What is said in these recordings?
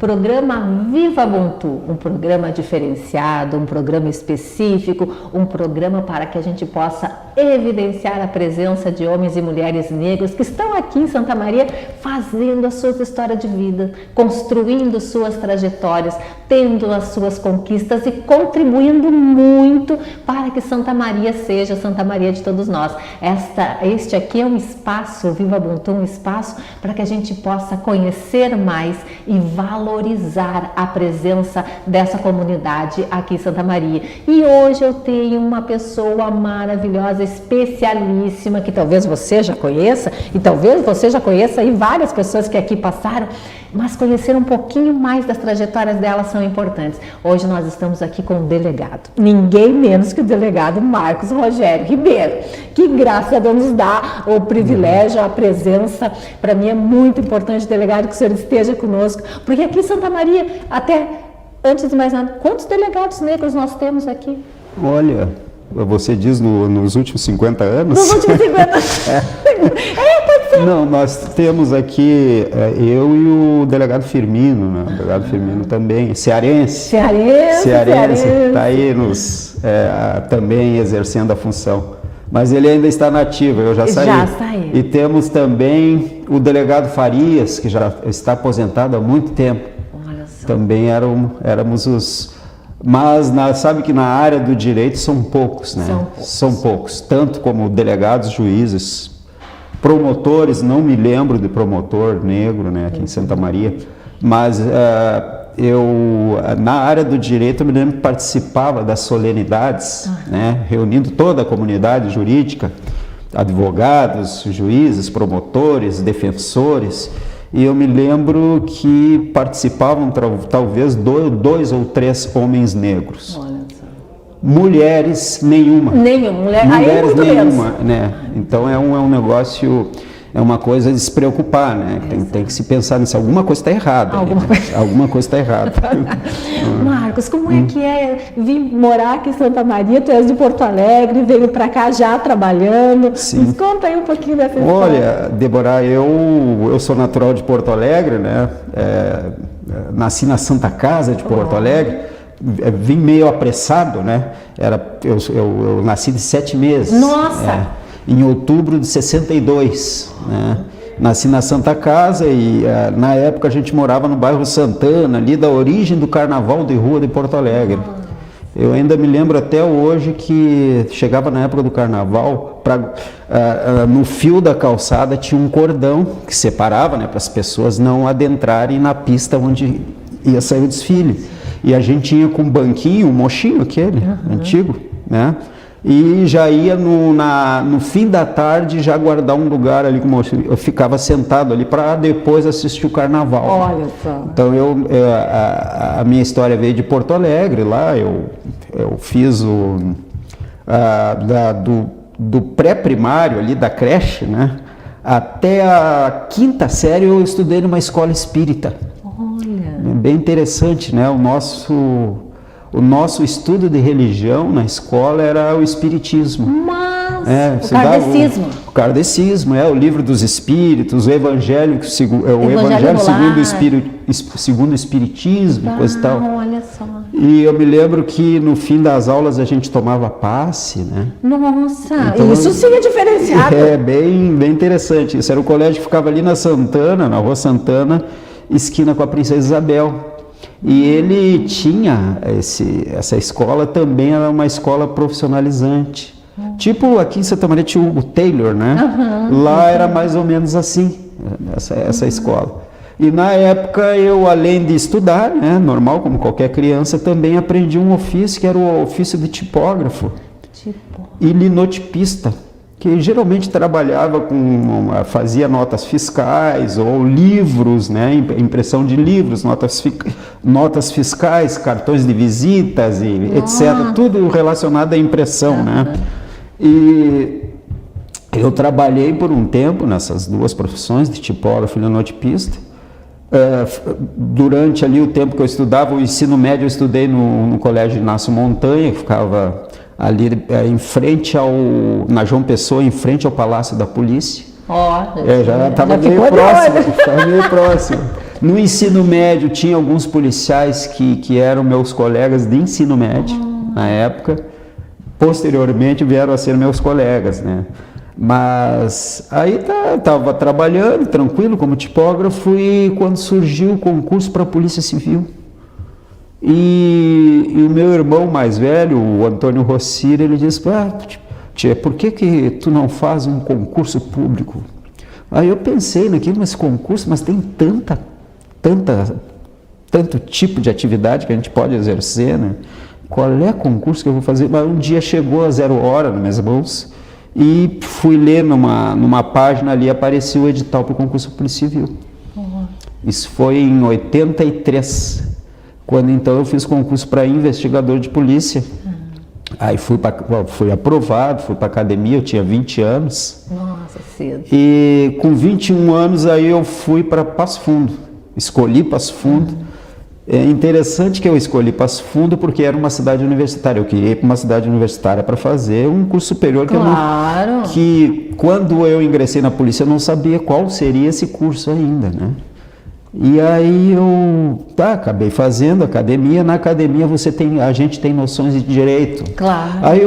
Programa Viva Ubuntu, um programa diferenciado, um programa específico, um programa para que a gente possa evidenciar a presença de homens e mulheres negros que estão aqui em Santa Maria fazendo as suas histórias de vida, construindo suas trajetórias, tendo as suas conquistas e contribuindo muito para que Santa Maria seja Santa Maria de todos nós. Este aqui é um espaço, o Viva Ubuntu, um espaço para que a gente possa conhecer mais e valorizar a presença dessa comunidade aqui em Santa Maria. E hoje eu tenho uma pessoa maravilhosa, especialíssima, que talvez você já conheça, e talvez você já conheça aí várias pessoas que aqui passaram, mas conhecer um pouquinho mais das trajetórias delas são importantes. Hoje nós estamos aqui com o delegado, ninguém menos que o delegado Marcos Rogério Ribeiro, que graças a Deus nos dá o privilégio, a presença. Para mim é muito importante, delegado, que o senhor esteja conosco, porque aqui em Santa Maria, até antes de mais nada, quantos delegados negros nós temos aqui? Olha, você diz nos últimos 50 anos? Nos últimos 50 anos. Pode ser. Não, nós temos aqui eu e o delegado Firmino, né? O delegado Firmino também, cearense, está aí também exercendo a função. Mas ele ainda está na ativa, eu já saí. Já saiu. E temos também o delegado Farias, que já está aposentado há muito tempo. Olha só. Também éramos os... Mas sabe que na área do direito são poucos, né? São poucos, tanto como delegados, juízes, promotores. Não me lembro de promotor negro, né, aqui em Santa Maria, mas na área do direito eu me lembro que participava das solenidades, né, reunindo toda a comunidade jurídica, advogados, juízes, promotores, defensores. E eu me lembro que participavam talvez 2 ou 3 homens negros. Olha só. Mulheres, nenhuma. Mulheres nenhuma, né? Então é um negócio, é uma coisa de se preocupar, né? Tem que se pensar nisso. Alguma coisa está errada. Alguma coisa está errada. Marcos, como é que é vir morar aqui em Santa Maria? Tu és de Porto Alegre, veio para cá já trabalhando. Sim. Nos conta aí um pouquinho dessa história. Olha, Débora, eu sou natural de Porto Alegre, né? Nasci na Santa Casa de Porto Alegre. Vim meio apressado, né? Eu nasci de 7 meses. Nossa! Em outubro de 62, né? Nasci na Santa Casa e na época a gente morava no bairro Santana, ali da origem do Carnaval de Rua de Porto Alegre. Eu ainda me lembro até hoje que chegava na época do Carnaval, no fio da calçada tinha um cordão que separava, né, para as pessoas não adentrarem na pista onde ia sair o desfile. E a gente ia com um banquinho, um mochinho aquele, antigo, né? E já ia no fim da tarde já guardar um lugar ali, como eu ficava sentado ali para depois assistir o Carnaval. Olha só. Então a minha história veio de Porto Alegre, lá eu fiz do pré-primário ali, da creche, né? Até a 5ª série eu estudei numa escola espírita. Olha. É bem interessante, né? O nosso estudo de religião na escola era o espiritismo. Mas o kardecismo. O kardecismo, o livro dos espíritos, o evangelho segundo o espiritismo, coisa e tal. Olha só. E eu me lembro que no fim das aulas a gente tomava passe, né? Nossa, então, isso sim é diferenciado. É bem interessante. Isso era o colégio que ficava ali na Rua Santana, esquina com a Princesa Isabel. E ele tinha, essa escola também era uma escola profissionalizante. Tipo aqui em Santa Maria tinha o Taylor, né? Lá era mais ou menos assim, essa escola. E na época eu, além de estudar, né, normal como qualquer criança, também aprendi um ofício que era o ofício de tipógrafo e linotipista, que geralmente trabalhava fazia notas fiscais ou livros, né, impressão de livros, notas fiscais, cartões de visitas e etc. Tudo relacionado à impressão, né? E eu trabalhei por um tempo nessas 2 profissões, de tipógrafo e linotipista. Durante ali o tempo que eu estudava, o ensino médio eu estudei no Colégio Inácio Montanha, que ficava ali em frente na João Pessoa, em frente ao Palácio da Polícia. Já estava meio próximo. No ensino médio, tinha alguns policiais que eram meus colegas de ensino médio, na época. Posteriormente, vieram a ser meus colegas, né? Mas aí estava trabalhando, tranquilo, como tipógrafo, e quando surgiu o concurso para a Polícia Civil. E o meu irmão mais velho, o Antônio Rossir, ele disse, tia, por que tu não faz um concurso público? Aí eu pensei naquilo, mas concurso, mas tem tanto tipo de atividade que a gente pode exercer, né? Qual é concurso que eu vou fazer? Mas um dia chegou a 0 hora nas minhas mãos e fui ler numa página ali, apareceu o edital para o concurso de Polícia Civil. Isso foi em 83, quando então eu fiz concurso para investigador de polícia. Aí fui aprovado, fui para a academia, eu tinha 20 anos. Nossa, cedo. E com 21 anos aí eu fui para Passo Fundo, escolhi Passo Fundo. É interessante que eu escolhi Passo Fundo porque era uma cidade universitária. Eu queria ir para uma cidade universitária para fazer um curso superior. Claro. Que quando eu ingressei na polícia eu não sabia qual seria esse curso ainda, né? E aí eu acabei fazendo academia. Na academia a gente tem noções de direito. Claro. Aí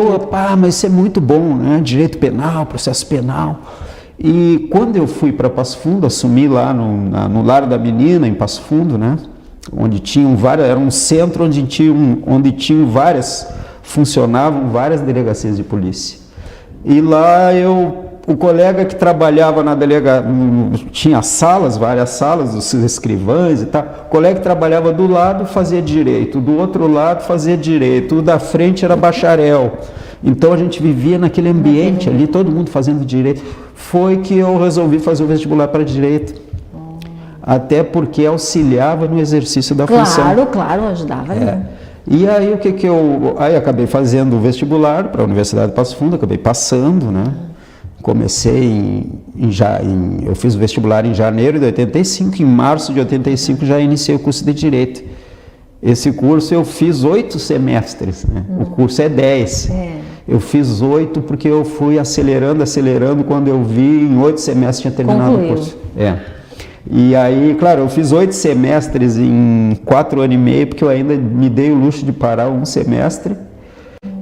mas isso é muito bom, né? Direito penal, processo penal. E quando eu fui para Passo Fundo, assumi lá no Lar da Menina, em Passo Fundo, né? Onde tinham era um centro funcionavam várias delegacias de polícia. E lá o colega que trabalhava na delegacia, tinha várias salas, os escrivães e tal, o colega que trabalhava do lado fazia direito, do outro lado fazia direito, o da frente era bacharel. Então a gente vivia naquele ambiente ali, todo mundo fazendo direito. Foi que eu resolvi fazer o vestibular para direito. Até porque auxiliava no exercício da função. Claro, ajudava. Né? E aí aí acabei fazendo o vestibular para a Universidade de Passo Fundo, acabei passando, né? Comecei eu fiz o vestibular em janeiro de 85, em março de 85 já iniciei o curso de Direito. Esse curso eu fiz 8 semestres, né? O curso é 10. Eu fiz 8 porque eu fui acelerando, quando eu vi, em 8 semestres tinha terminado o curso. E aí, claro, eu fiz 8 semestres em 4 anos e meio, porque eu ainda me dei o luxo de parar um semestre.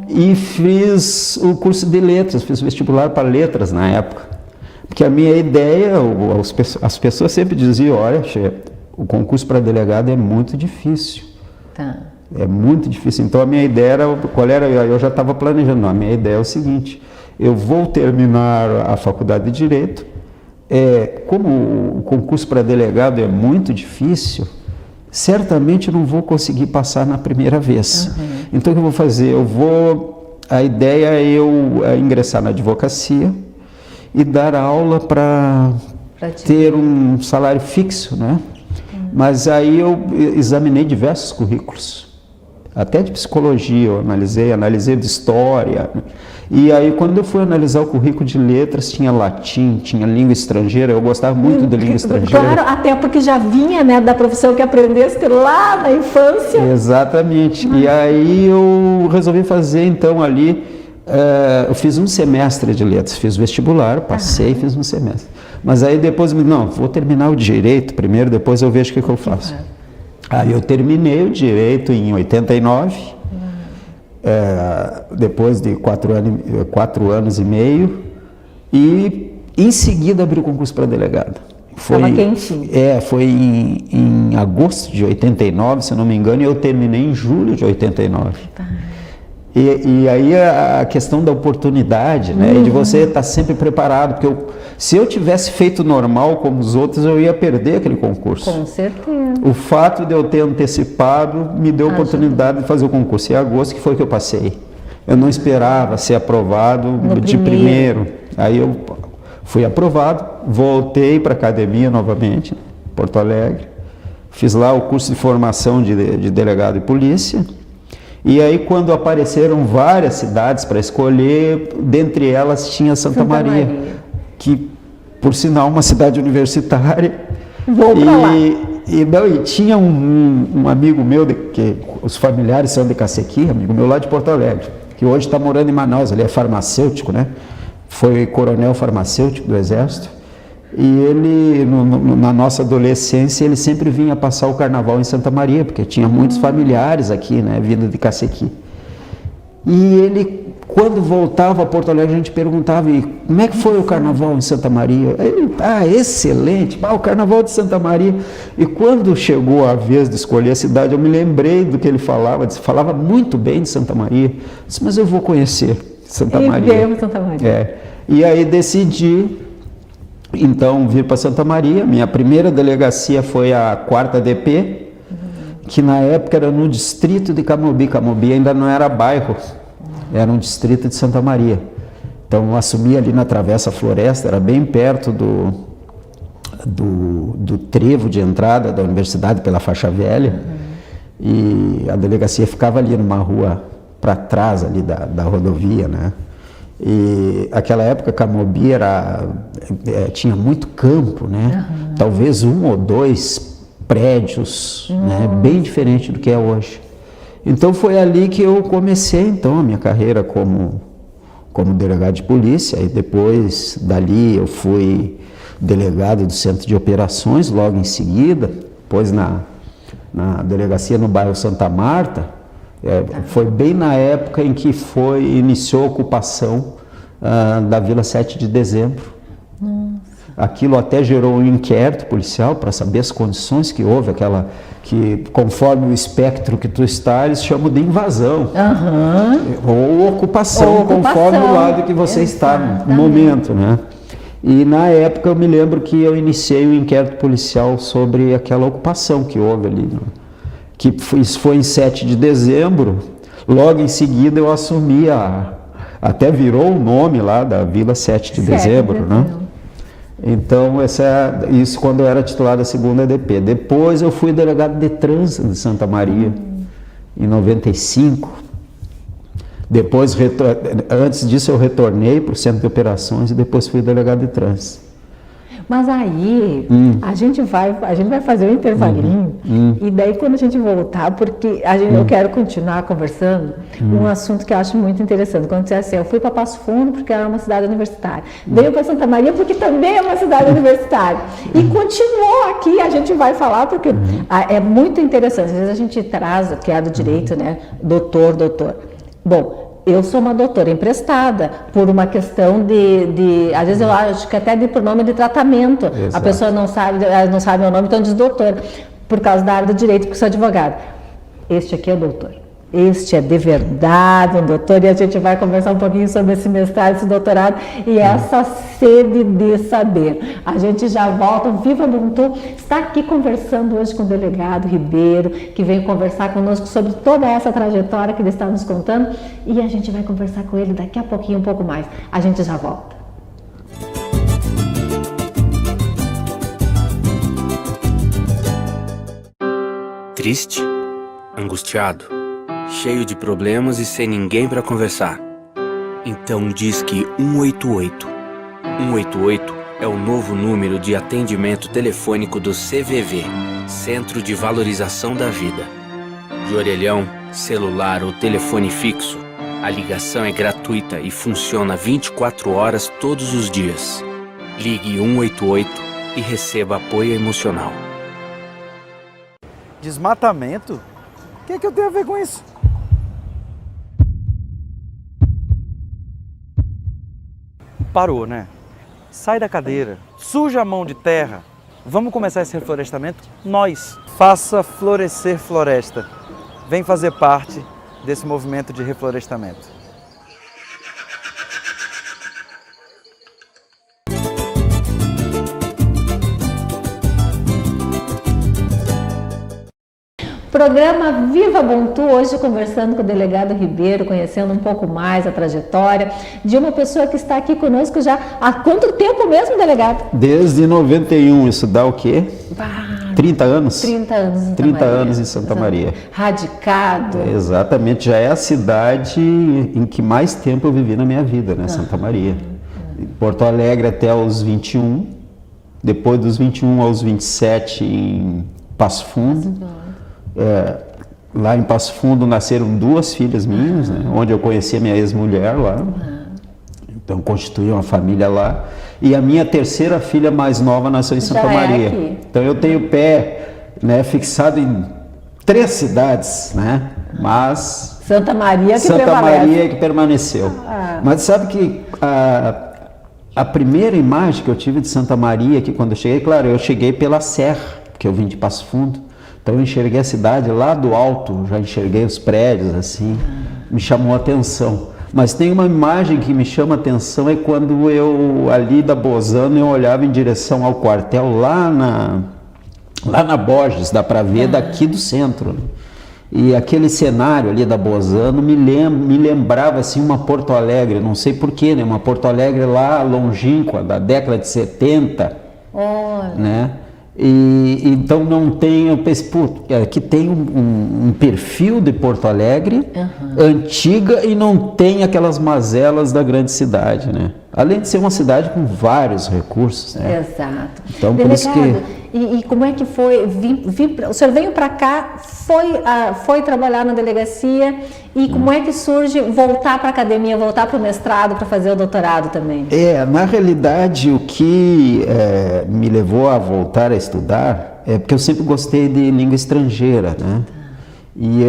E fiz o curso de letras, fiz vestibular para letras na época. Porque a minha ideia, as pessoas sempre diziam, olha, o concurso para delegado é muito difícil. É muito difícil. Então a minha ideia eu já estava planejando, a minha ideia é o seguinte, eu vou terminar a faculdade de Direito, como o concurso para delegado é muito difícil, certamente eu não vou conseguir passar na primeira vez. Então o que eu vou fazer? A ideia é eu ingressar na advocacia e dar aula para ter um salário fixo, né? Mas aí eu examinei diversos currículos, até de psicologia eu analisei de história. E aí, quando eu fui analisar o currículo de letras, tinha latim, tinha língua estrangeira, eu gostava muito de língua estrangeira. Claro, até porque já vinha, né, da profissão que aprendeste lá na infância. Exatamente. E aí eu resolvi fazer, então, ali, eu fiz um semestre de letras, fiz vestibular, passei e fiz um semestre. Mas aí depois, vou terminar o direito primeiro, depois eu vejo o que eu faço. Aí eu terminei o direito em 89, depois de 4 anos e meio, e em seguida abri o concurso para delegado. Estava quentinho. Foi em agosto de 89, se não me engano, e eu terminei em julho de 89. E aí a questão da oportunidade, né, e de você estar sempre preparado, porque se eu tivesse feito normal como os outros, eu ia perder aquele concurso. Com certeza. O fato de eu ter antecipado me deu a oportunidade de fazer o concurso. Em agosto, que foi que eu passei. Eu não esperava ser aprovado de primeiro. Aí eu fui aprovado, voltei para a academia novamente, Porto Alegre, fiz lá o curso de formação de delegado de polícia. E aí, quando apareceram várias cidades para escolher, dentre elas tinha Santa Maria, que, por sinal, uma cidade universitária. Vou para lá. E tinha um amigo meu, que os familiares são de Cacequi, amigo meu lá de Porto Alegre, que hoje está morando em Manaus, ele é farmacêutico, né? Foi coronel farmacêutico do Exército. E ele, na nossa adolescência, ele sempre vinha passar o carnaval em Santa Maria, porque tinha muitos familiares aqui, né, vindo de Cacequi. E ele, quando voltava a Porto Alegre, a gente perguntava, e como é que foi o carnaval em Santa Maria? Ele, excelente, o carnaval de Santa Maria. E quando chegou a vez de escolher a cidade, eu me lembrei do que ele falava muito bem de Santa Maria. Eu disse, mas eu vou conhecer Santa Maria. E Santa Maria. E aí decidi, então, vir para Santa Maria. Minha primeira delegacia foi a 4ª DP, que na época era no distrito de Camobi. Camobi ainda não era bairro, era um distrito de Santa Maria. Então eu assumi ali na Travessa Floresta, era bem perto do trevo de entrada da universidade pela faixa velha. E a delegacia ficava ali numa rua para trás ali da rodovia, né? E aquela época Camobi tinha muito campo, né? Talvez 1 ou 2 prédios, né? Bem diferente do que é hoje. Então foi ali que eu comecei então a minha carreira como delegado de polícia, e depois dali eu fui delegado do Centro de Operações logo em seguida, depois na delegacia no bairro Santa Marta. Foi bem na época em que iniciou a ocupação da Vila 7 de Dezembro. Aquilo até gerou um inquérito policial para saber as condições que houve, que conforme o espectro que tu está, eles chamam de invasão. Ou ocupação, conforme o lado que você está no momento, né? E na época eu me lembro que eu iniciei um inquérito policial sobre aquela ocupação que houve ali, né? Que isso foi em 7 de dezembro, logo em seguida eu assumi até virou o nome lá da Vila 7 de Dezembro, né? Então, isso quando eu era titular da 2ª DP. Depois eu fui delegado de trânsito de Santa Maria, em 95. Depois, antes disso, eu retornei para o Centro de Operações e depois fui delegado de trânsito. Mas aí, a gente vai fazer um intervalinho, e daí quando a gente voltar, porque eu quero continuar conversando, um assunto que eu acho muito interessante. Quando você assim, eu fui para Passo Fundo porque era uma cidade universitária, veio para Santa Maria porque também é uma cidade universitária, e continuou aqui, a gente vai falar, porque é muito interessante. Às vezes a gente traz, que é do direito, né, doutor. Bom, eu sou uma doutora emprestada por uma questão às vezes eu acho que até de pronome de tratamento. Exato. A pessoa não sabe meu nome, então diz doutor, por causa da área do direito, porque sou advogada. Este aqui é o doutor. Este é de verdade um doutor, e a gente vai conversar um pouquinho sobre esse mestrado, esse doutorado e essa sede de saber. A gente já volta. O Viva Ubuntu está aqui conversando hoje com o delegado Ribeiro, que veio conversar conosco sobre toda essa trajetória que ele está nos contando, e a gente vai conversar com ele daqui a pouquinho, um pouco mais. A gente já volta. Triste? Angustiado? Cheio de problemas e sem ninguém para conversar? Então disque 188. 188 é o novo número de atendimento telefônico do CVV, Centro de Valorização da Vida. De orelhão, celular ou telefone fixo, a ligação é gratuita e funciona 24 horas todos os dias. Ligue 188 e receba apoio emocional. Desmatamento? O que é que eu tenho a ver com isso? Parou, né? Sai da cadeira, suja a mão de terra. Vamos começar esse reflorestamento? Nós. Faça florescer floresta. Vem fazer parte desse movimento de reflorestamento. Programa Viva Ubuntu, hoje conversando com o delegado Ribeiro, conhecendo um pouco mais a trajetória de uma pessoa que está aqui conosco já há quanto tempo mesmo, delegado? Desde 91, isso dá o quê? 30 anos? 30 anos em Santa 30 Maria. anos em Santa Maria. Radicado. Exatamente, já é a cidade em que mais tempo eu vivi na minha vida, né? Santa Maria. Em Porto Alegre até os 21, depois dos 21 aos 27 em Passo Fundo. Lá em Passo Fundo nasceram 2 filhas minhas, né, onde eu conheci a minha ex-mulher lá. Então constituí uma família lá. E a minha terceira filha mais nova nasceu em Santa Maria. Aqui. Então eu tenho o pé, né, fixado em 3 cidades, né? Mas Santa Maria que Santa prevalece. Maria que permaneceu. Mas sabe que a primeira imagem que eu tive de Santa Maria, que quando eu cheguei, claro, eu cheguei pela serra, porque eu vim de Passo Fundo, então eu enxerguei a cidade lá do alto, já enxerguei os prédios, assim, me chamou a atenção. Mas tem uma imagem que me chama a atenção, é quando eu, ali da Bozano, eu olhava em direção ao quartel, lá na Borges, dá para ver daqui do centro, né? E aquele cenário ali da Bozano me lembrava assim uma Porto Alegre, não sei porquê, né? Uma Porto Alegre lá longínqua, da década de 70, né? E então não tem, eu pensei, aqui tem um perfil de Porto Alegre antiga e não tem aquelas mazelas da grande cidade, né? Além de ser uma cidade com vários recursos, né? Exato. Então, por isso que... E como é que foi? O senhor veio para cá, foi trabalhar na delegacia, e como é que surge voltar para a academia, voltar para o mestrado, para fazer o doutorado também? Na realidade, o que me levou a voltar a estudar é porque eu sempre gostei de língua estrangeira, né? E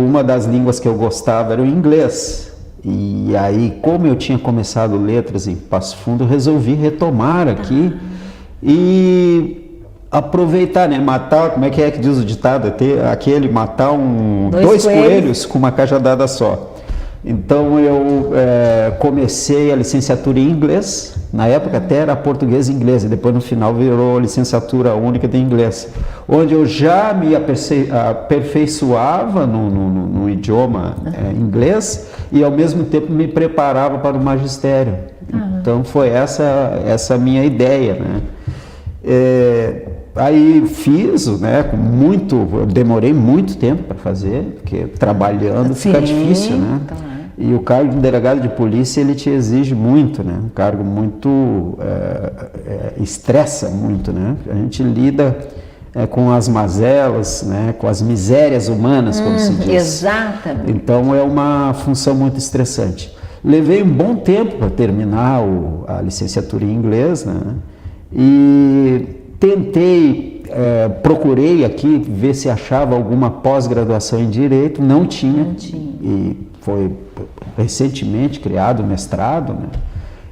uma das línguas que eu gostava era o inglês. E aí, como eu tinha começado letras em Passo Fundo, eu resolvi retomar aqui e aproveitar, né? Matar, como é que diz o ditado? Matar dois coelhos com uma cajadada só. Então eu comecei a licenciatura em inglês, na época até era português e inglês, e depois no final virou licenciatura única de inglês, onde eu já me aperfeiçoava no idioma inglês e ao mesmo tempo me preparava para o magistério. Então foi essa a minha ideia, né? Aí fiz, né, eu demorei muito tempo para fazer, porque trabalhando fica difícil, né? Claro. E o cargo de delegado de polícia, ele te exige muito, né? Um cargo muito, estressa muito, né? A gente lida com as mazelas, né, com as misérias humanas, como se diz. Exatamente. Então é uma função muito estressante. Levei um bom tempo para terminar a licenciatura em inglês, né? E tentei, procurei aqui ver se achava alguma pós-graduação em Direito, não tinha. E foi recentemente criado o mestrado, né?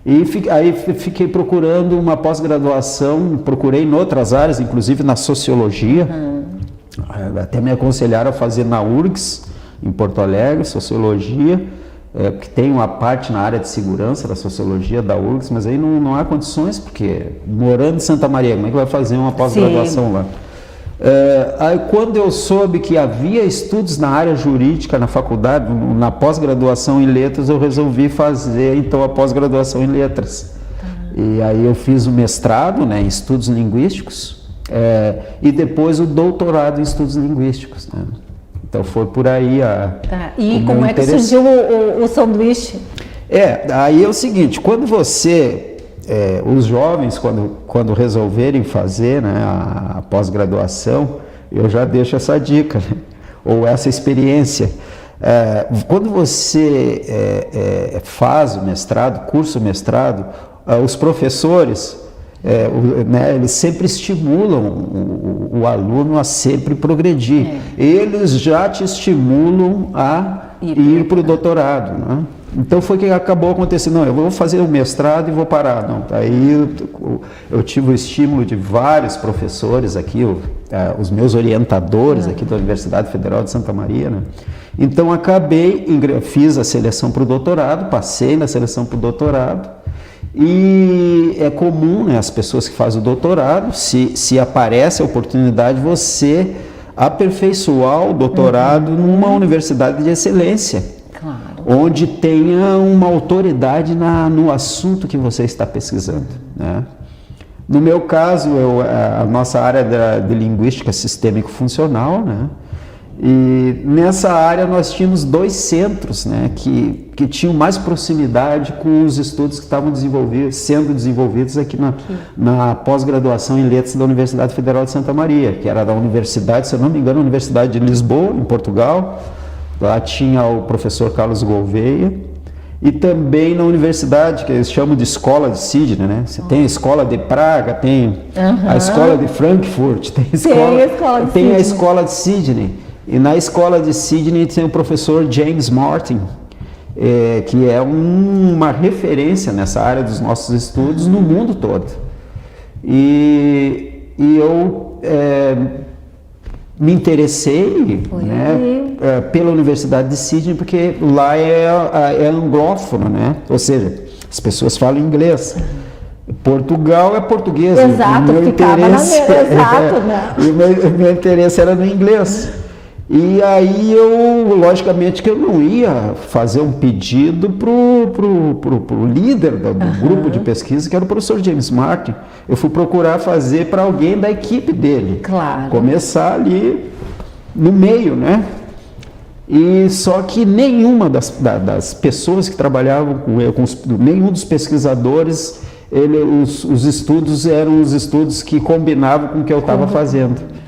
E aí fiquei procurando uma pós-graduação, procurei em outras áreas, inclusive na Sociologia, até me aconselharam a fazer na URGS, em Porto Alegre, Sociologia, porque tem uma parte na área de segurança da Sociologia da URGS, mas aí não há condições, porque morando em Santa Maria, como é que vai fazer uma pós-graduação lá? Aí quando eu soube que havia estudos na área jurídica na faculdade, na pós-graduação em letras, eu resolvi fazer então a pós-graduação em letras. E aí eu fiz o mestrado, né, em estudos linguísticos, e depois o doutorado em estudos linguísticos, né? Então foi por aí E como é que surgiu o sanduíche? Aí é o seguinte, quando os jovens, quando resolverem fazer, né, a pós-graduação, eu já deixo essa dica, né, ou essa experiência. Quando você faz o mestrado, cursa o mestrado, os professores, né, eles sempre estimulam o aluno a sempre progredir. Eles já te estimulam a ir para o doutorado, né? Então foi que acabou acontecendo, não, eu vou fazer o mestrado e vou parar, não. Aí eu tive o estímulo de vários professores aqui, os meus orientadores aqui da Universidade Federal de Santa Maria, né? Então fiz a seleção para o doutorado, passei na seleção para o doutorado, e é comum, né, as pessoas que fazem o doutorado, se aparece a oportunidade, você aperfeiçoar o doutorado numa universidade de excelência. Claro. Onde tenha uma autoridade no assunto que você está pesquisando, né? No meu caso, a nossa área de linguística sistêmico-funcional, né? E nessa área nós tínhamos 2 centros, né, que tinham mais proximidade com os estudos que estavam sendo desenvolvidos aqui na pós-graduação em letras da Universidade Federal de Santa Maria, que era da Universidade, se eu não me engano, a Universidade de Lisboa, em Portugal. Lá tinha o professor Carlos Gouveia e também na universidade, que eles chamam de escola de Sydney, né? Você tem a escola de Praga, tem a escola de Frankfurt, tem a escola de Sydney. E na escola de Sydney tem o professor James Martin, que é uma referência nessa área dos nossos estudos no mundo todo. E eu me interessei, né, pela Universidade de Sydney, porque lá é anglófono, né? Ou seja, as pessoas falam inglês. Portugal é português. Exato, ficava exato, né? E o meu interesse era no inglês. E aí logicamente que eu não ia fazer um pedido pro líder do grupo de pesquisa, que era o professor James Martin. Eu fui procurar fazer para alguém da equipe dele. Claro. Começar ali no meio, né? E só que nenhuma das pessoas que trabalhavam com ele, nenhum dos pesquisadores, os estudos eram os estudos que combinavam com o que eu estava fazendo.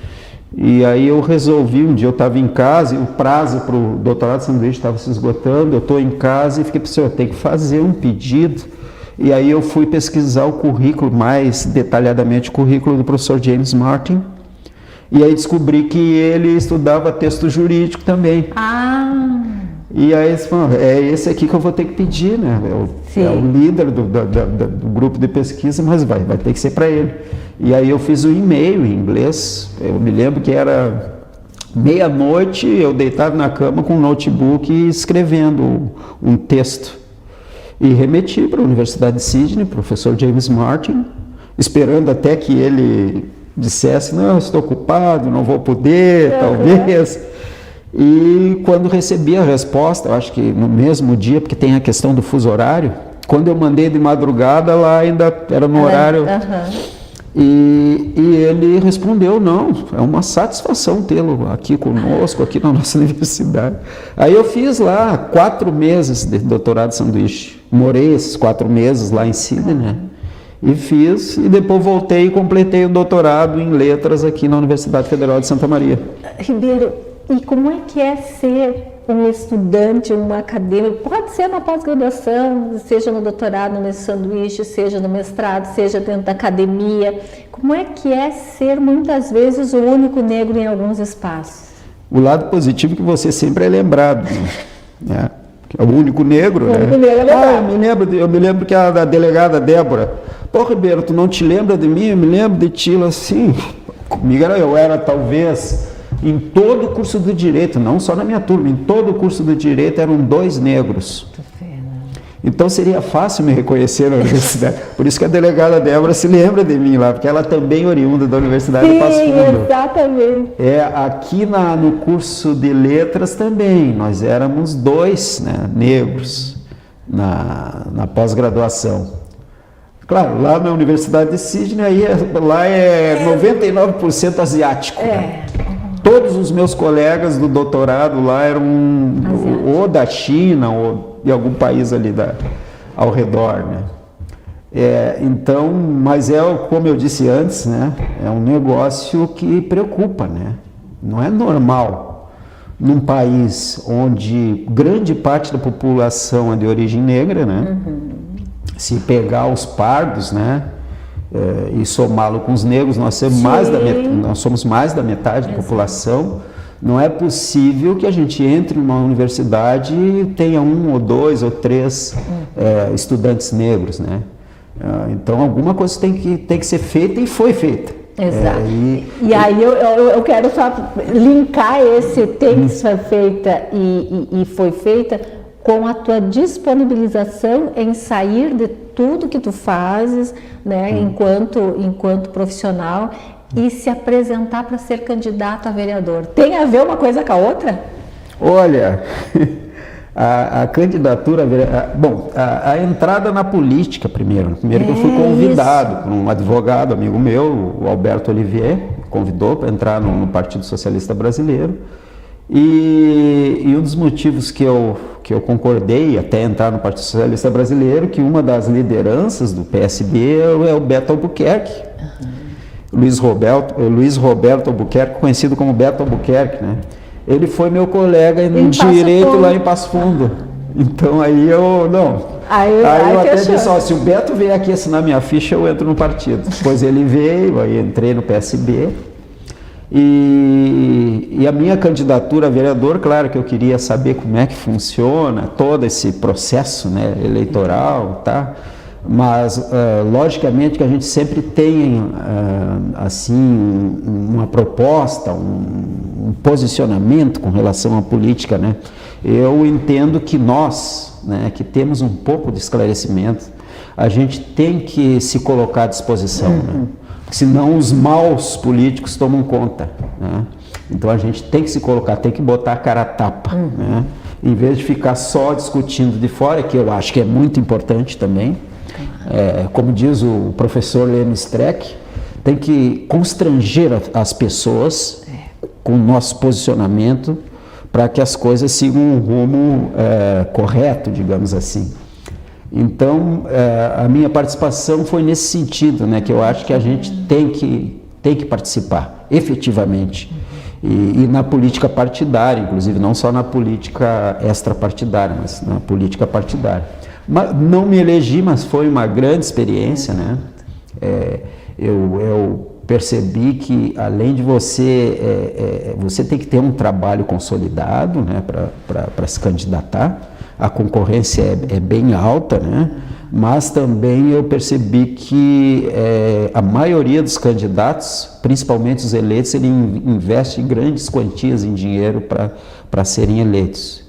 E aí eu resolvi, um dia eu estava em casa e o prazo para o doutorado de sanduíche estava se esgotando, eu estou em casa e fiquei pensando, eu tenho que fazer um pedido. E aí eu fui pesquisar o currículo, mais detalhadamente o currículo do professor James Martin, e aí descobri que ele estudava texto jurídico também. E aí é esse aqui que eu vou ter que pedir, né? É o líder do grupo de pesquisa, mas vai ter que ser para ele. E aí eu fiz um e-mail em inglês, eu me lembro que era meia-noite, eu deitado na cama com um notebook e escrevendo um texto. E remeti para a Universidade de Sydney, professor James Martin, esperando até que ele dissesse, não, estou ocupado, não vou poder, talvez. E quando recebi a resposta, eu acho que no mesmo dia, porque tem a questão do fuso horário, quando eu mandei de madrugada, lá ainda era no horário. E ele respondeu, não, é uma satisfação tê-lo aqui conosco, aqui na nossa universidade. Aí eu fiz lá 4 meses de doutorado de sanduíche. Morei esses 4 meses lá em Sydney, né? E fiz, e depois voltei e completei o doutorado em letras aqui na Universidade Federal de Santa Maria. Ribeiro, e como é que é ser um estudante, um acadêmico, pode ser na pós-graduação, seja no doutorado, no sanduíche, seja no mestrado, seja dentro da academia, como é que é ser muitas vezes o único negro em alguns espaços? O lado positivo é que você sempre é lembrado, né? É o único negro, né? Eu me lembro que a delegada Débora, pô, Ribeiro, tu não te lembra de mim? Eu me lembro de ti, assim, comigo eu era talvez... Em todo o curso do direito, não só na minha turma, em todo o curso do direito eram 2 negros. Então seria fácil me reconhecer na universidade. Por isso que a delegada Débora se lembra de mim lá, porque ela também é oriunda da Universidade de Passo Fundo. Exatamente. Aqui no curso de letras também, nós éramos 2, né, negros na pós-graduação. Claro, lá na Universidade de Sydney, lá é 99% asiático. Né? Todos os meus colegas do doutorado lá eram ou da China ou de algum país ali ao redor, né? Então, mas como eu disse antes, né? É um negócio que preocupa, né? Não é normal num país onde grande parte da população é de origem negra, né? Se pegar os pardos, né? E somá-lo com os negros, nós somos mais da metade da população. Não é possível que a gente entre numa universidade e tenha 1 ou 2 ou 3 estudantes negros, né? Então alguma coisa tem que ser feita e foi feita. Exato. E aí eu quero só linkar esse tem que ser feita e foi feita com a tua disponibilização em sair de tudo que tu fazes, né, enquanto profissional e se apresentar para ser candidato a vereador. Tem a ver uma coisa com a outra? Olha, a candidatura, a entrada na política primeiro que eu fui convidado por um advogado, amigo meu, o Alberto Olivier, convidou para entrar no Partido Socialista Brasileiro. E um dos motivos que eu concordei até entrar no Partido Socialista Brasileiro, que uma das lideranças do PSB é o Beto Albuquerque. Luiz Roberto Albuquerque, conhecido como Beto Albuquerque, né? Ele foi meu colega em direito lá em Passo Fundo. Então aí eu até disse, ó, se o Beto vier aqui assinar minha ficha, eu entro no partido. Depois ele veio, aí entrei no PSB. E a minha candidatura a vereador, claro que eu queria saber como é que funciona todo esse processo, né, eleitoral, tá? Mas logicamente que a gente sempre tem assim uma proposta, um posicionamento com relação à política, né? Eu entendo que nós, né, que temos um pouco de esclarecimento, a gente tem que se colocar à disposição, né? Senão os maus políticos tomam conta, né? Então a gente tem que se colocar, tem que botar a cara a tapa, né? Em vez de ficar só discutindo de fora, que eu acho que é muito importante também. Como diz o professor Lênin Streck, tem que constranger as pessoas com o nosso posicionamento para que as coisas sigam um rumo correto, digamos assim. Então, a minha participação foi nesse sentido, né, que eu acho que a gente tem que participar, efetivamente, e na política partidária, inclusive, não só na política extrapartidária, mas na política partidária. Mas não me elegi, mas foi uma grande experiência, né? Eu percebi que, além de você tem que ter um trabalho consolidado, né, para se candidatar. A concorrência é bem alta, né? Mas também eu percebi que a maioria dos candidatos, principalmente os eleitos, ele investe grandes quantias em dinheiro para serem eleitos.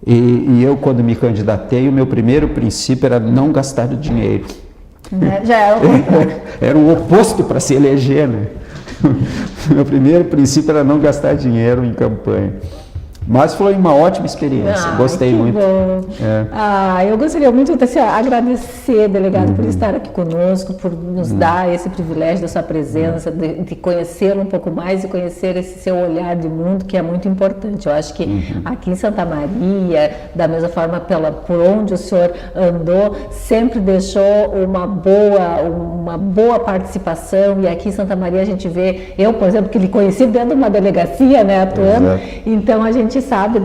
E eu, quando me candidatei, o meu primeiro princípio era não gastar o dinheiro. Já era o contrário. Era o oposto para se eleger, né? Meu primeiro princípio era não gastar dinheiro em campanha. Mas foi uma ótima experiência, gostei muito. Eu gostaria muito de agradecer, delegado, por estar aqui conosco, por nos dar esse privilégio da sua presença, de conhecê-lo um pouco mais e conhecer esse seu olhar de mundo, que é muito importante. Eu acho que aqui em Santa Maria, da mesma forma por onde o senhor andou, sempre deixou uma boa participação, e aqui em Santa Maria a gente vê, eu, por exemplo, que lhe conheci dentro de uma delegacia, né, atuando, então a gente sabe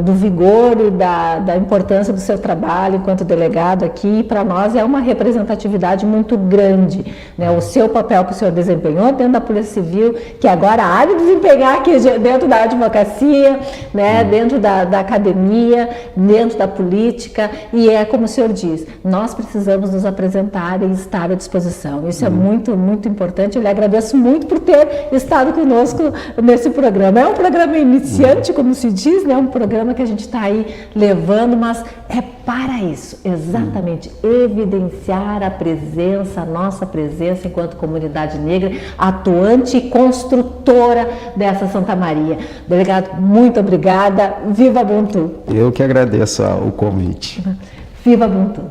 do vigor e da importância do seu trabalho enquanto delegado aqui, e para nós é uma representatividade muito grande, né? O seu papel que o senhor desempenhou dentro da Polícia Civil, que agora há de desempenhar aqui dentro da advocacia, né? Dentro da academia, dentro da política, e é como o senhor diz, nós precisamos nos apresentar e estar à disposição. Isso é muito, muito importante. Eu lhe agradeço muito por ter estado conosco nesse programa. É um programa iniciante, como se diz, né? Um programa que a gente está aí levando, mas é para isso, exatamente, evidenciar a nossa presença enquanto comunidade negra, atuante e construtora dessa Santa Maria. Delegado, muito obrigada. Viva Ubuntu! Eu que agradeço o convite. Viva Ubuntu!